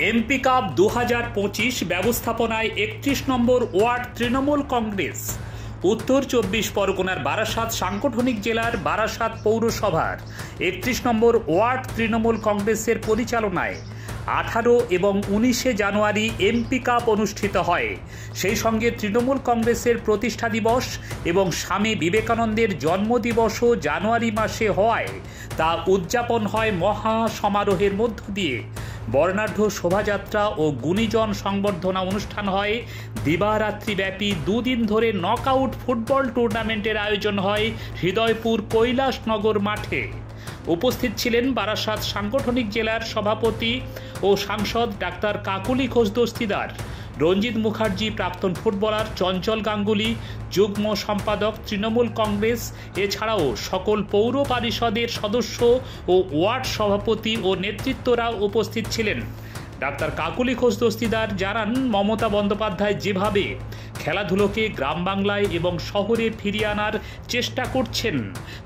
MP cup 2025 ব্যবস্থাপনায় 31 নম্বর word Trinamool Congress উত্তর 24 পরগনার বারাসাত সাংগঠনিক জেলার বারাসাত পৌরসভার 31 নম্বর ওয়ার্ড তৃণমূল কংগ্রেসের পরিচালনায় 18 এবং 19 জানুয়ারি এমপি কাপ অনুষ্ঠিত হয়। সেই সঙ্গে তৃণমূল কংগ্রেসের প্রতিষ্ঠা দিবস এবং স্বামী বিবেকানন্দের জন্মদিবসও জানুয়ারি মাসে হওয়ায় তা উদযাপন হয় মহা সমারোহের মধ্য দিয়ে। বর্ণাঢ্য শোভাযাত্রা ও গুণীজন সংবর্ধনা অনুষ্ঠান হয়। দিবারাত্রিব্যাপী দুদিন ধরে নকআউট ফুটবল টুর্নামেন্টের আয়োজন হয় হৃদয়পুর কৈলাসনগর মাঠে। উপস্থিত ছিলেন বারাসাত সাংগঠনিক জেলার সভাপতি ও সাংসদ ডাক্তার কাকুলি ঘোষ দস্তিদার, রঞ্জিত মুখার্জি প্রাক্তন ফুটবলার, চঞ্চল গাঙ্গুলি যুগ্ম সম্পাদক তৃণমূল কংগ্রেস, এছাড়াও সকল পৌর পরিষদের সদস্য ও ওয়ার্ড সভাপতি ও নেতৃত্বরা উপস্থিত ছিলেন। ডাক্তার কাকুলি ঘোষ দস্তিদার জানান, মমতা বন্দ্যোপাধ্যায় যেভাবে খেলাধুলোকে গ্রাম বাংলায় এবং শহরে ফিরিয়ে আনার চেষ্টা করছেন,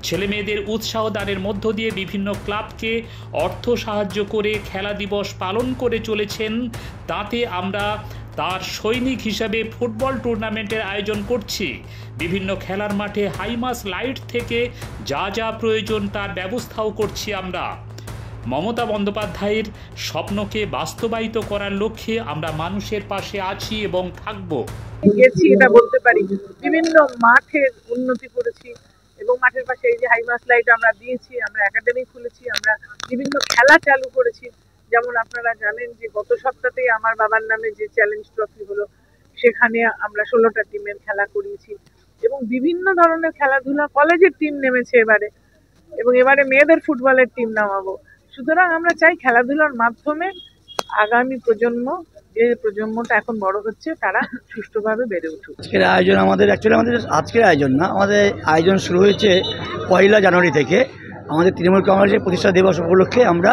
ছেলেমেয়েদের উৎসাহ দানের মধ্য দিয়ে বিভিন্ন ক্লাবকে অর্থ সাহায্য করে খেলা দিবস পালন করে চলেছেন, তাতে আমরা তার সৈনিক হিসাবে ফুটবল টুর্নামেন্টের আয়োজন করছি। বিভিন্ন খেলার মাঠে হাইমাস লাইট থেকে যা যা প্রয়োজন তার ব্যবস্থাও করছি আমরা। মমতা বন্দ্যোপাধ্যায়ের স্বপ্নকে বাস্তবায়িত করার লক্ষ্যে আমরা মানুষের পাশে আছি এবং থাকব। গেছি এটা বলতে পারি, বিভিন্ন মাঠের উন্নতি করেছি এবং মাঠের পাশে এই যে হাইমাস লাইট আমরা দিয়েছি, আমরা একাডেমি খুলেছি, আমরা বিভিন্ন খেলা চালু করেছি। যেমন আপনারা জানেন যে গত সপ্তাহেই আমার বাবার নামে যে চ্যালেঞ্জ ট্রফি হলো, সেখানে আমরা 16টা টিমের খেলা করিয়েছি এবং বিভিন্ন ধরনের খেলাধুলা, কলেজের টিম নেমেছে এবারে, এবং এবারে মেয়েদের ফুটবলের টিম নামাবো। সুতরাং আমরা চাই খেলাধুলার মাধ্যমে আগামী প্রজন্ম, যে প্রজন্মটা এখন বড় হচ্ছে, তারা সুষ্ঠুভাবে বেড়ে উঠুক। আজকের আয়োজন আমাদের আজকের আয়োজন না, আমাদের আয়োজন শুরু হয়েছে 1 জানুয়ারি থেকে। আমাদের তৃণমূল কংগ্রেসের প্রতিষ্ঠা দিবস উপলক্ষে আমরা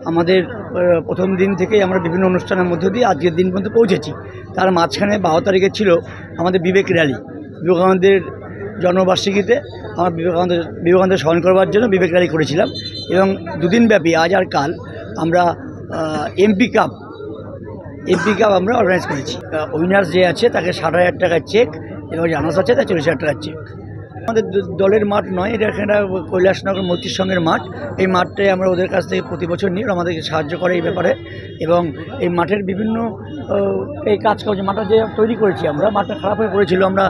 আমাদের প্রথম দিন থেকেই আমরা বিভিন্ন অনুষ্ঠানের মধ্য দিয়ে আজকের দিন পর্যন্ত পৌঁছেছি। তার মাঝখানে 12 তারিখে ছিল আমাদের বিবেক র্যালি। বিবেকানন্দের জন্মবার্ষিকীতে আমরা বিবেকানন্দের স্মরণ করবার জন্য বিবেক র্যালি করেছিলাম এবং দুদিন ব্যাপী আজ আর কাল আমরা এমপি কাপ আমরা অর্গানাইজ করেছি। উইনার্স যে আছে তাকে 60,000 টাকার চেক এবং জানাস আছে তার 40,000 টাকার চেক। আমাদের দলের মাঠ নয়, এটা এখানে কৈলাসনগর মৈত্রী সংঘের মাঠ। এই মাঠটাই আমরা ওদের কাছ থেকে প্রতি বছর নিয়ে আমাদেরকে সাহায্য করে এই ব্যাপারে, এবং এই মাঠের বিভিন্ন এই কাজ করছে। মাঠটা যে তৈরি করেছি আমরা, মাঠটা খারাপ হয়ে পড়েছিল, আমরা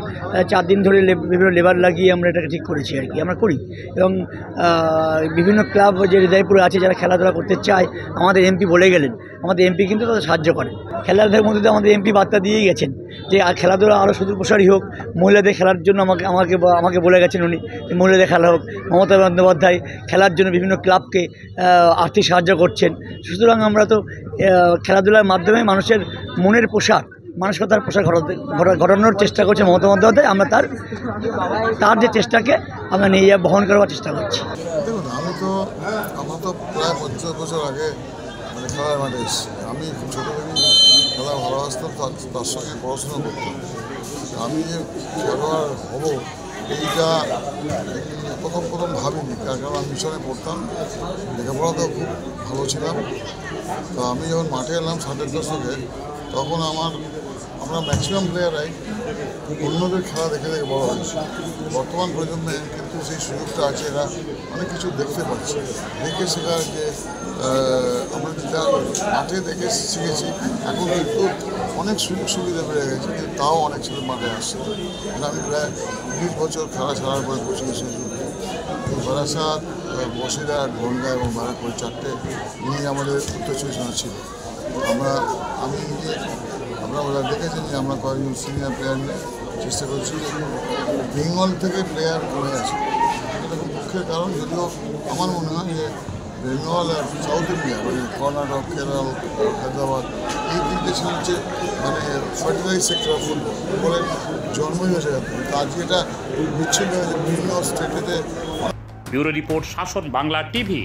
4 দিন ধরে বিভিন্ন লেবার লাগিয়ে আমরা এটাকে ঠিক করেছি আর কি, আমরা করি। এবং বিভিন্ন ক্লাব যে হৃদয়পুরে আছে যারা খেলাধুলা করতে চায়, আমাদের এমপি বলে গেলেন, আমাদের এমপি কিন্তু তাদের সাহায্য করে। খেলাধুলার মধ্যে দিয়ে আমাদের এমপি বার্তা দিয়েই গেছেন যে খেলাধুলা আরও সুদূরপ্রসারী হোক, মহিলাদের খেলার জন্য আমাকে বলে গেছেন উনি, মহিলাদের খেলা হোক। মমতা বন্দ্যোপাধ্যায় খেলার জন্য বিভিন্ন ক্লাবকে আর্থিক সাহায্য করছেন। সুতরাং আমরা তো খেলাধুলার মাধ্যমে মানুষের মনের পোশাক, মানসিকতার পোশাক ঘটানোর চেষ্টা করছে মমতা বন্দ্যোপাধ্যায়। আমরা তার যে চেষ্টাকে আমরা নিয়ে বহন করবার চেষ্টা করছি। দেখুন, আমার তো প্রায় 50 বছর আগে খেলার মাঠে এসেছি। আমি খুব ছোটো থেকেই খেলা ভালোবাসতাম, তার সঙ্গে পড়াশোনা করতাম। আমি যে খেলোয়াড় হব এইটা প্রথম ভাবিনি, কারণ আমি মিশনে পড়তাম, লেখাপড়াতেও খুব ভালো ছিলাম। তো আমি যখন মাঠে এলাম 60-এর দশকে, তখন আমরা ম্যাক্সিমাম প্লেয়াররাই অন্যদের খেলা দেখে বড় হয়েছে। বর্তমান প্রজন্মে কিন্তু সেই সুযোগটা আছে, এরা অনেক কিছু দেখতে পাচ্ছে, দেখে শেখার যে আমরা যেটা মাঠে দেখে শিখেছি, এখন কিন্তু অনেক সুযোগ সুবিধা বেড়ে গেছে, কিন্তু তাও অনেক ছেলে মাঠে আসছে। আমি প্রায় 20 বছর খেলা ছাড়ার পরে বসে বারাসাত, বসিরহাট, বনগাঁ এবং বারাকপুর 4টে নিয়ে আমাদের উত্তর 24 ছিল। আপনারা দেখেছেন যে আমরা কয়েকজন সিনিয়র প্লেয়ার নিয়ে চেষ্টা করছি। বেঙ্গল থেকে প্লেয়ার কমে আছে, এটা খুব দুঃখের কারণ। যদিও আমার মনে হয় যে বেঙ্গল আর সাউথ ইন্ডিয়া, মানে কর্ণাটক, কেরল, হায়দ্রাবাদ, এই 3টে ছিল হচ্ছে মানে ফার্টিলাইজ সেক্টর অফ ফুটবলের জন্মই হয়েছে। আজকে এটা বিচ্ছিন্ন হয়েছে বিভিন্ন স্টেটেতে। ব্যুরো রিপোর্ট, শাসন বাংলা টিভি।